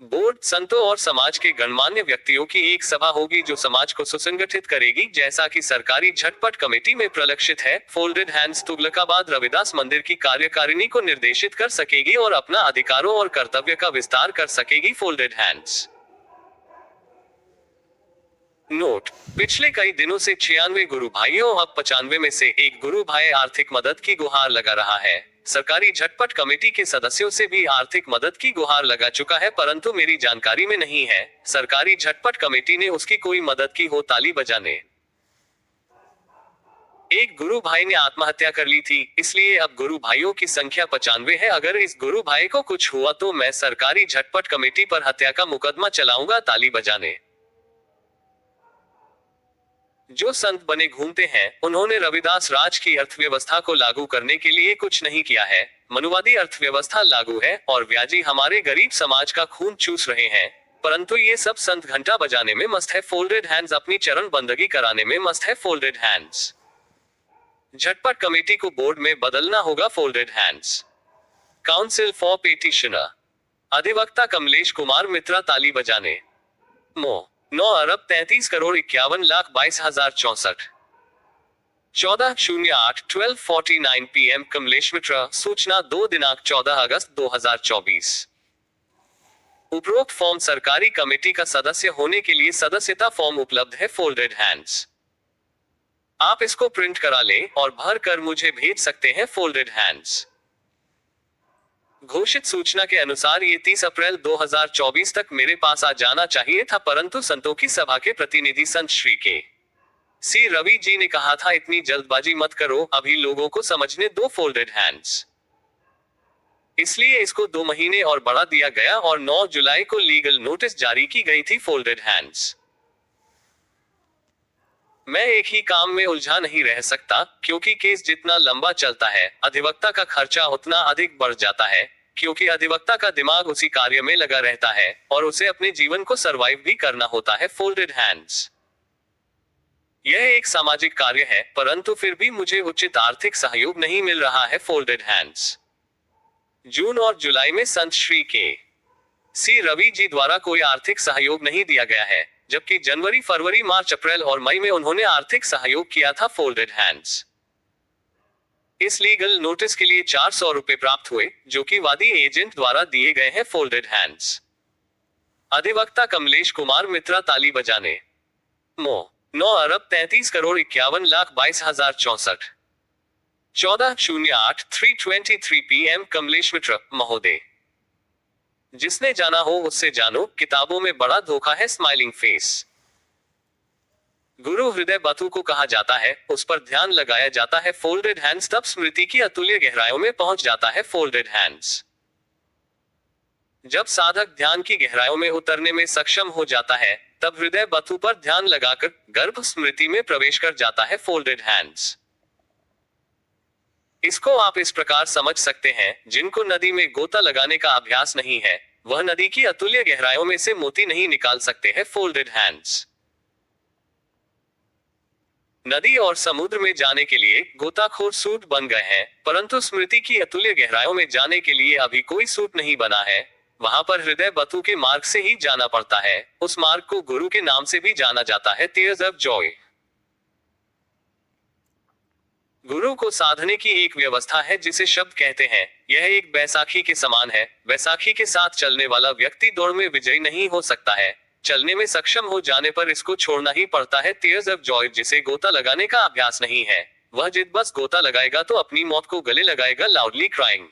बोर्ड संतों और समाज के गणमान्य व्यक्तियों की एक सभा होगी जो समाज को सुसंगठित करेगी, जैसा कि सरकारी झटपट कमेटी में प्रलक्षित है। फोल्डेड हैंड्स तुगलकाबाद रविदास मंदिर की कार्यकारिणी को निर्देशित कर सकेगी और अपना अधिकारों और कर्तव्य का विस्तार कर सकेगी फोल्डेड हैंड्स। नोट: पिछले कई दिनों से 96 गुरु भाइयों अब 95 में से एक गुरु भाई आर्थिक मदद की गुहार लगा रहा है। सरकारी झटपट कमेटी के सदस्यों से भी आर्थिक मदद की गुहार लगा चुका है, परंतु मेरी जानकारी में नहीं है सरकारी झटपट कमेटी ने उसकी कोई मदद की हो ताली बजाने। एक गुरु भाई ने आत्महत्या कर ली थी, इसलिए अब गुरु भाइयों की संख्या 95 है। अगर इस गुरु भाई को कुछ हुआ तो मैं सरकारी झटपट कमेटी पर हत्या का मुकदमा चलाऊंगा ताली बजाने। जो संत बने घूमते हैं, उन्होंने रविदास राज की अर्थव्यवस्था को लागू करने के लिए कुछ नहीं किया है। मनुवादी अर्थव्यवस्था लागू है और व्याजी हमारे गरीब समाज का खून चूस रहे हैं, परंतु ये सब संत घंटा बजाने में मस्त है फोल्डेड हैंड्स, अपनी चरण बंदगी कराने में मस्त है फोल्डेड हैंड्स। झटपट कमेटी को बोर्ड में बदलना होगा folded hands. Council for petitioner, अधिवक्ता कमलेश कुमार मित्रा ताली बजाने। 9,33,51,22,064 14/08 PM कमलेश मित्रा, सूचना 2 दिनांक 14 अगस्त 2024। उपरोक्त फॉर्म सरकारी कमेटी का सदस्य होने के लिए सदस्यता फॉर्म उपलब्ध है फोल्डेड हैंड्स। आप इसको प्रिंट करा लें और भर कर मुझे भेज सकते हैं फोल्डेड हैंड्स। घोषित सूचना के अनुसार ये 30 अप्रैल 2024 तक मेरे पास आ जाना चाहिए था, परंतु संतों की सभा के प्रतिनिधि संत श्री के.सी. रवि जी ने कहा था इतनी जल्दबाजी मत करो, अभी लोगों को समझने दो फोल्डेड हैंड्स। इसलिए इसको 2 महीने और बढ़ा दिया गया और 9 जुलाई को लीगल नोटिस जारी की गई थी फोल्डेड हैंड्स। मैं एक ही काम में उलझा नहीं रह सकता, क्योंकि केस जितना लंबा चलता है, अधिवक्ता का खर्चा उतना अधिक बढ़ जाता है, क्योंकि अधिवक्ता का दिमाग उसी कार्य में लगा रहता है और उसे अपने जीवन को सरवाइव भी करना होता है। फोल्डेड हैंड्स यह एक सामाजिक कार्य है, परंतु फिर भी मुझे उचित आर्थिक सहयोग नहीं मिल रहा है। फोल्डेड हैंड्स जून और जुलाई में संत श्री के सी रवि जी द्वारा कोई आर्थिक सहयोग नहीं दिया गया है, जबकि जनवरी, फरवरी, मार्च, अप्रैल और मई में उन्होंने आर्थिक सहयोग किया था। फोल्डेड हैंड्स इस लीगल नोटिस के लिए 400 रुपए प्राप्त हुए, जो कि वादी एजेंट द्वारा दिए गए हैं। फोल्डेड हैंड्स अधिवक्ता कमलेश कुमार मित्रा, ताली बजाने। मो 9,33,51,22,064 14/08/323 PM कमलेश मित्र महोदय। जिसने जाना हो उससे जानो, किताबों में बड़ा धोखा है। Smiling face. गुरु हृदय बथु को कहा जाता है, उस पर ध्यान लगाया जाता है। फोल्डेड हैंड्स तब स्मृति की अतुल्य गहराइयों में पहुंच जाता है। फोल्डेड हैंड्स जब साधक ध्यान की गहराइयों में उतरने में सक्षम हो जाता है, तब हृदय बथु पर ध्यान लगाकर गर्भ स्मृति में प्रवेश कर जाता है। फोल्डेड हैंड्स इसको आप इस प्रकार समझ सकते हैं, जिनको नदी में गोता लगाने का अभ्यास नहीं है, वह नदी की अतुल्य गहराइयों में से मोती नहीं निकाल सकते हैं। फोल्डेड हैंड्स नदी और समुद्र में जाने के लिए गोताखोर सूट बन गए हैं, परंतु स्मृति की अतुल्य गहराइयों में जाने के लिए अभी कोई सूट नहीं बना है। वहां पर हृदय बथु के मार्ग से ही जाना पड़ता है। उस मार्ग को गुरु के नाम से भी जाना जाता है, टीयर्स ऑफ जॉय। गुरु को साधने की एक व्यवस्था है जिसे शब्द कहते हैं। यह एक बैसाखी के समान है। बैसाखी के साथ चलने वाला व्यक्ति दौड़ में विजयी नहीं हो सकता है। चलने में सक्षम हो जाने पर इसको छोड़ना ही पड़ता है। टीयर्स ऑफ जॉय जिसे गोता लगाने का अभ्यास नहीं है, वह जिद बस गोता लगाएगा तो अपनी मौत को गले लगाएगा, लाउडली क्राइंग।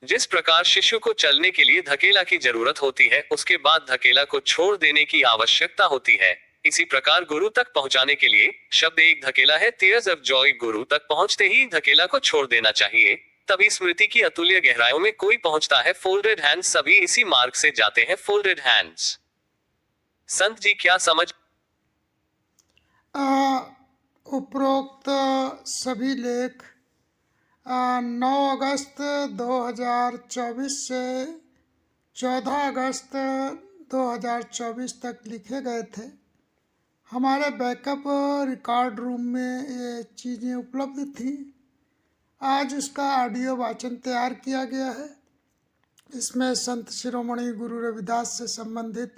जिस प्रकार शिशु को चलने के लिए धकेला की जरूरत होती है, उसके बाद धकेला को छोड़ देने की आवश्यकता होती है, इसी प्रकार गुरु तक पहुंचाने के लिए शब्द एक धकेला है, टीयर्स ऑफ जॉय। गुरु तक पहुंचते ही धकेला को छोड़ देना चाहिए, तभी स्मृति की अतुल्य गहराइयों में कोई पहुंचता है। फोल्डेड हैंड्स सभी इसी मार्ग से जाते हैं। फोल्डेड हैंड्स संत जी क्या समझ। उपरोक्त सभी लेख 9 अगस्त 2024 से 14 अगस्त 2024 तक लिखे गए थे। हमारे बैकअप रिकॉर्ड रूम में ये चीज़ें उपलब्ध थी। आज उसका ऑडियो वाचन तैयार किया गया है। इसमें संत शिरोमणि गुरु रविदास से संबंधित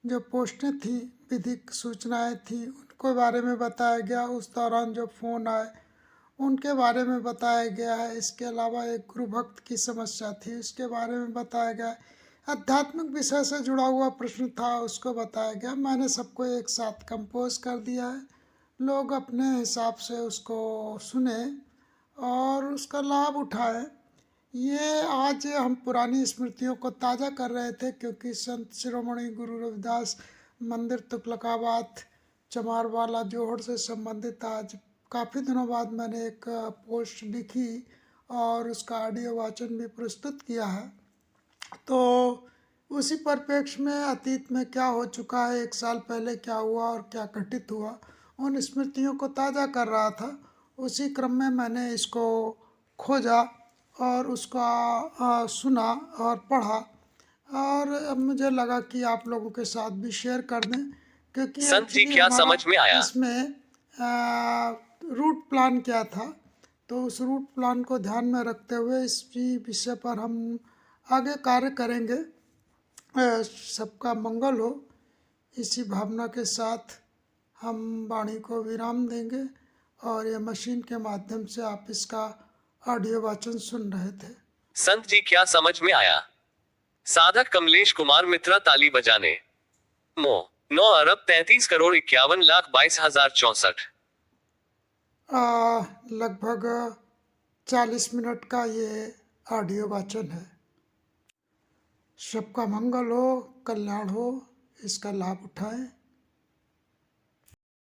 जो पोस्टें थी, विधिक सूचनाएं थी, उनके बारे में बताया गया। उस दौरान जो फ़ोन आए उनके बारे में बताया गया है। इसके अलावा एक गुरु भक्त की समस्या थी, उसके बारे में बताया गया। आध्यात्मिक विषय से जुड़ा हुआ प्रश्न था, उसको बताया गया। मैंने सबको एक साथ कंपोज कर दिया है। लोग अपने हिसाब से उसको सुने और उसका लाभ उठाएं। ये आज हम पुरानी स्मृतियों को ताज़ा कर रहे थे, क्योंकि संत शिरोमणि गुरु रविदास मंदिर तुगलकाबाद चमारवाला जोहड़ से संबंधित आज काफ़ी दिनों बाद मैंने एक पोस्ट लिखी और उसका ऑडियो वाचन भी प्रस्तुत किया है। तो उसी परिप्रेक्ष्य में अतीत में क्या हो चुका है, 1 साल पहले क्या हुआ और क्या घटित हुआ, उन स्मृतियों को ताज़ा कर रहा था। उसी क्रम में मैंने इसको खोजा और उसका सुना और पढ़ा, और अब मुझे लगा कि आप लोगों के साथ भी शेयर कर दें, क्योंकि संत जी क्या समझ में आया। इसमें रूट प्लान क्या था, तो उस रूट प्लान को ध्यान में रखते हुए इस विषय पर हम आगे कार्य करेंगे। सबका मंगल हो, इसी भावना के साथ हम वाणी को विराम देंगे। और ये मशीन के माध्यम से आप इसका ऑडियो वाचन सुन रहे थे। संत जी क्या समझ में आया। साधक कमलेश कुमार मित्रा, ताली बजाने। मो 9,33,51,22,064 लगभग 40 मिनट का ये ऑडियो वाचन है। सबका मंगल हो, कल्याण हो, इसका लाभ उठाएं।